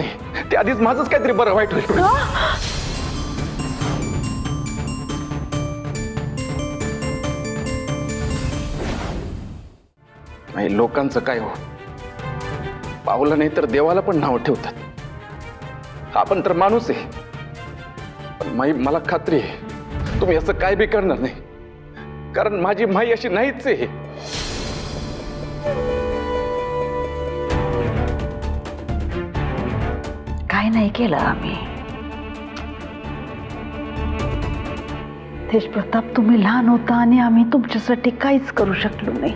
नाही, ते आधीच माझंच काहीतरी बरं वाईट होईल. नाही, लोकांचं काय हो, पावलं नाही तर देवाला पण नाव ठेवतात. आपण तर माणूस आहे, पण माई मला खात्री आहे तुम्ही असं काय बी करणार नाही, कारण माझी माई अशी नाहीच आहे. काय नाही केलं आम्ही. तेज प्रताप, तुम्ही लहान होता आणि आम्ही तुमच्यासाठी काहीच करू शकलो नाही.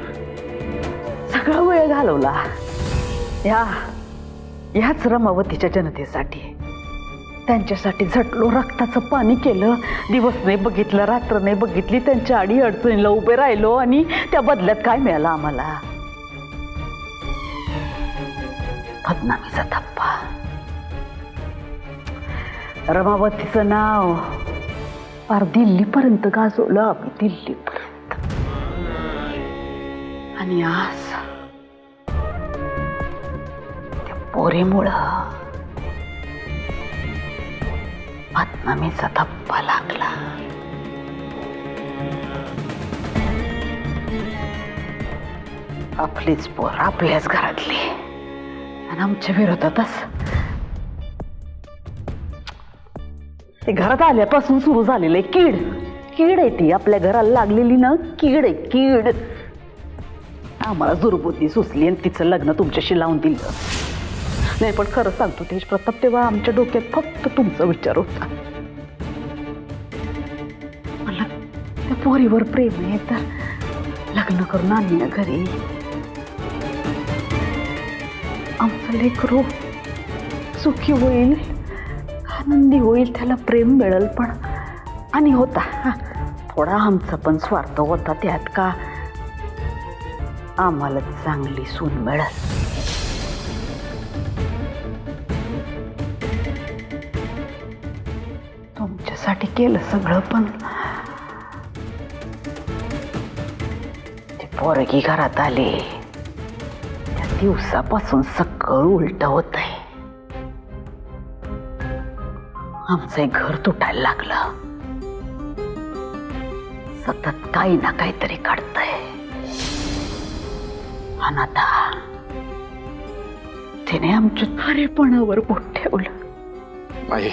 सगळा वेळ घालवला ह्याच रमावतीच्या जनतेसाठी. त्यांच्यासाठी झटलो, रक्ताचं पाणी केलं, दिवस नाही बघितलं, रात्र नाही बघितली, त्यांच्या आडी अडचणीला उभे राहिलो आणि त्या बदल्यात काय मिळालं आम्हाला? बदनामीचा धप्पा. रमावतीचं नाव फार दिल्लीपर्यंत गाजवलं आम्ही, दिल्लीपर्यंत. आणि आज त्या पोरीमुळं बदनामीचा धप्पा लागला. आपलीच पोर, आपल्याच घरातली, आणि आमच्या विरोधातच. ते घरात आल्यापासून सुरू झालेलं आहे कीड आहे ती, आपल्या घराला लागलेली ना कीड आहे, कीड. आम्हाला दुर्बुद्धी सुचली आणि तिचं लग्न तुमच्याशी लावून दिलं. नाही पण खरं सांगतो तेज प्रताप, तेव्हा आमच्या डोक्यात फक्त तुमचा विचार होता. मला त्या पोरीवर प्रेम आहे तर लग्न करून आणलं घरी. आमचं लेकरू सुखी होईल, आनंदी होईल, त्याला प्रेम मिळेल. पण आणि होता थोडा आमचा पण स्वार्थ होता त्यात, का आम्हाला चांगली सून मिळेल. तुमच्यासाठी केलं सगळं, पण ती पोरगी घरात आली त्या दिवसापासून सगळं उलट होत आहे. आमचं घर तुटायला लागलं. सतत काही ना काहीतरी काढतंय. आणि आता तिने आमच्या थारेपणावर बोट ठेवलं. माई,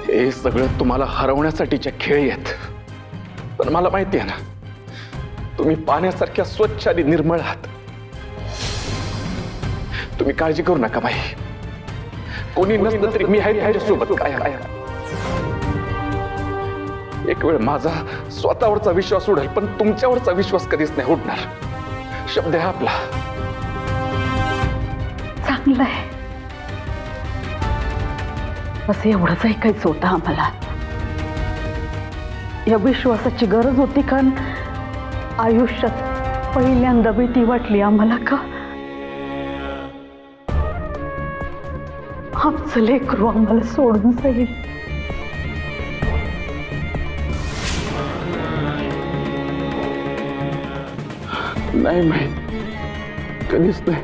हे सगळं तुम्हाला हरवण्यासाठीच्या खेळी आहेत. पण मला माहिती आहे ना, तुम्ही पाण्यासारख्या स्वच्छ आणि निर्मळ आहात. तुम्ही काळजी करू नका बाई, कोणी नसलं तरी मी आहे तुमच्यासोबत. काय एक वेळ माझा स्वतःवरचा विश्वास उडेल, पण तुमच्यावरचा विश्वास कधीच नाही उडणार. शब्द आहे आपला. चांगलं आहे, असं एवढंच ऐकायचं होतं आम्हाला. या विश्वासाची गरज होती, कारण आयुष्यात पहिल्यांदा भीती वाटली आम्हाला का आमचं लेकरू आम्हाला सोडून जाईल. नाही माहित, कधीच नाही.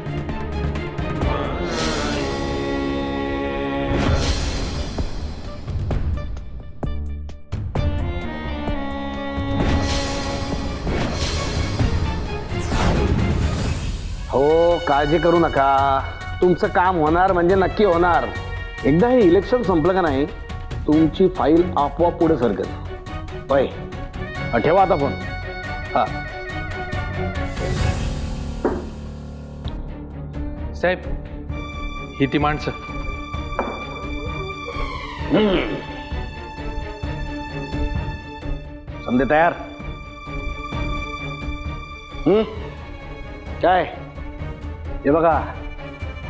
हो, काळजी करू नका, तुमचं काम होणार म्हणजे नक्की होणार. एकदा हे इलेक्शन संपलं का नाही, तुमची फाईल आपोआप पुढे सरकेल. होय, ठेवा आता फोन. हा साहेब, ही ती माणसं. समजे तयार? काय हे बघा,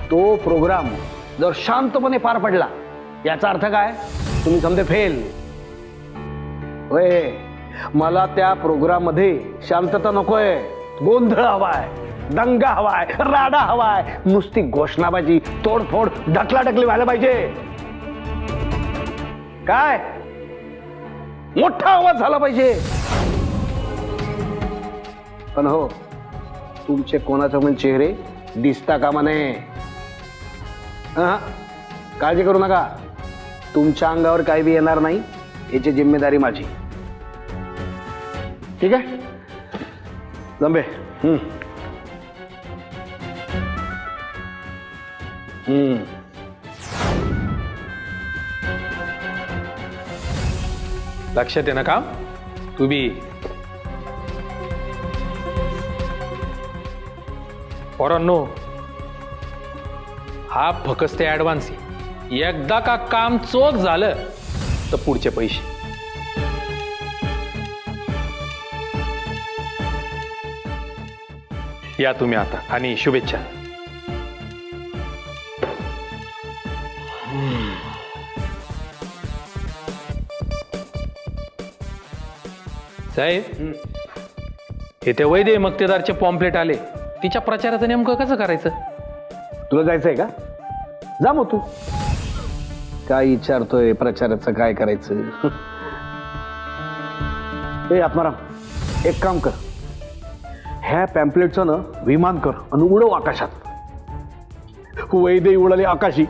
तो प्रोग्राम जर शांतपणे पार पडला याचा अर्थ काय, तुम्ही समजे फेल. होय, मला त्या प्रोग्राम मध्ये शांतता नकोय, गोंधळ हवाय, दंगा हवाय, राडा हवाय, नुसती घोषणाबाजी, तोडफोड, ढकलाढकली व्हायला पाहिजे. काय मोठा आवाज झाला पाहिजे. पण हो, तुमचे कोणाचे पण चेहरे दिसता कामा नये. हा, काळजी करू नका. तुमच्या अंगावर काही बी येणार नाही याची जिम्मेदारी माझी. ठीक आहे जंबे. लक्षात आहे ना काम तू बी. पोरांनो, हा फकस्त ऍडव्हान्स आहे. एकदा का काम चोख झालं तर पुढचे पैसे. या तुम्ही आता आणि शुभेच्छा. साहेब, हे ते वैद्य मक्तेदारचे पॉम्पलेट आले, तिच्या प्रचाराचं नेमकं कसं करायचं? तुला जायचंय का? जा मग तू. काय विचारतोय प्रचाराचं काय करायचं? ए आत्माराम, एक काम कर, ह्या पॅम्पलेटचं ना विमान कर आणि उडव आकाशात. वैद्य उडाले आकाशी.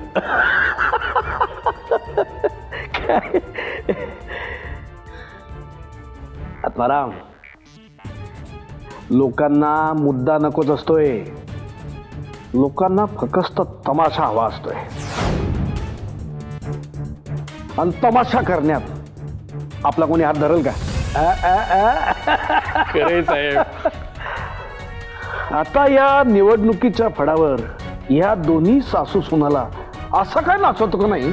आत्माराम, लोकांना मुद्दा नकोच असतोय, लोकांना फक्त तमाशा हवा असतोय. आणि तमाशा करण्यात आपला कोणी हात धरेल का? खरे साहेब. आता या निवडणुकीच्या फडावर या दोन्ही सासू सुनाला असं काय नाचवतो का नाही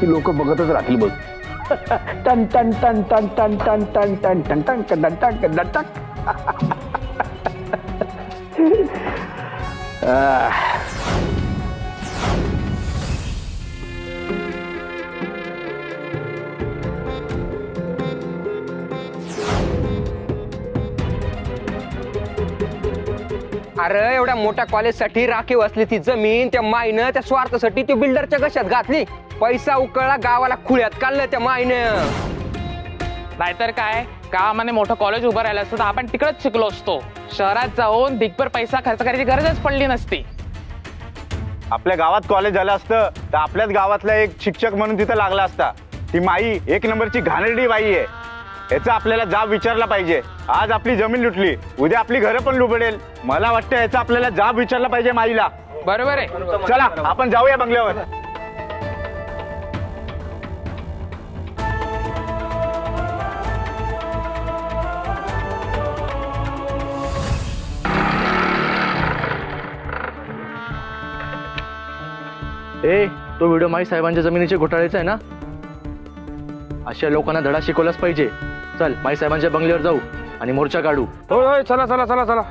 की लोक बघतच राहतील बघ. टन टन टन टन टन टन टन टन टन टन टन टन टन टन. अरे एवढ्या मोठ्या कॉलेजसाठी राखीव असली ती जमीन त्या माईनं त्या स्वार्थासाठी ती बिल्डरच्या घशात घातली. पैसा उकळला, गावाला खुळ्यात काढलं त्या माईनं. नाहीतर काय, गावामध्ये मोठं कॉलेज उभं राहिलं असतं तर आपण तिकडच शिकलो असतो. शहरात जाऊन दिग्भर पैसा खर्च करायची गरजच पडली नसती. आपल्या गावात कॉलेज झालं असतं तर आपल्याच गावातला एक शिक्षक म्हणून तिथं लागला असता. ती माई एक नंबरची घाणेरडी बाई आहे. याचा आपल्याला जाब विचारला पाहिजे. आज आपली जमीन लुटली, उद्या आपली घरं पण लुबडेल. मला वाटतं याचा आपल्याला जाब विचारला पाहिजे माईला. बरोबर आहे. चला आपण जाऊया बंगल्यावर. तो व्हिडिओ माई साहेबांच्या जमिनीच्या घोटाळ्याचा आहे ना? अशा लोकांना धडा शिकवलाच पाहिजे. चल माई साहेबांच्या बंगल्यावर जाऊ आणि मोर्चा काढू. होय होय, चला चला चला चला.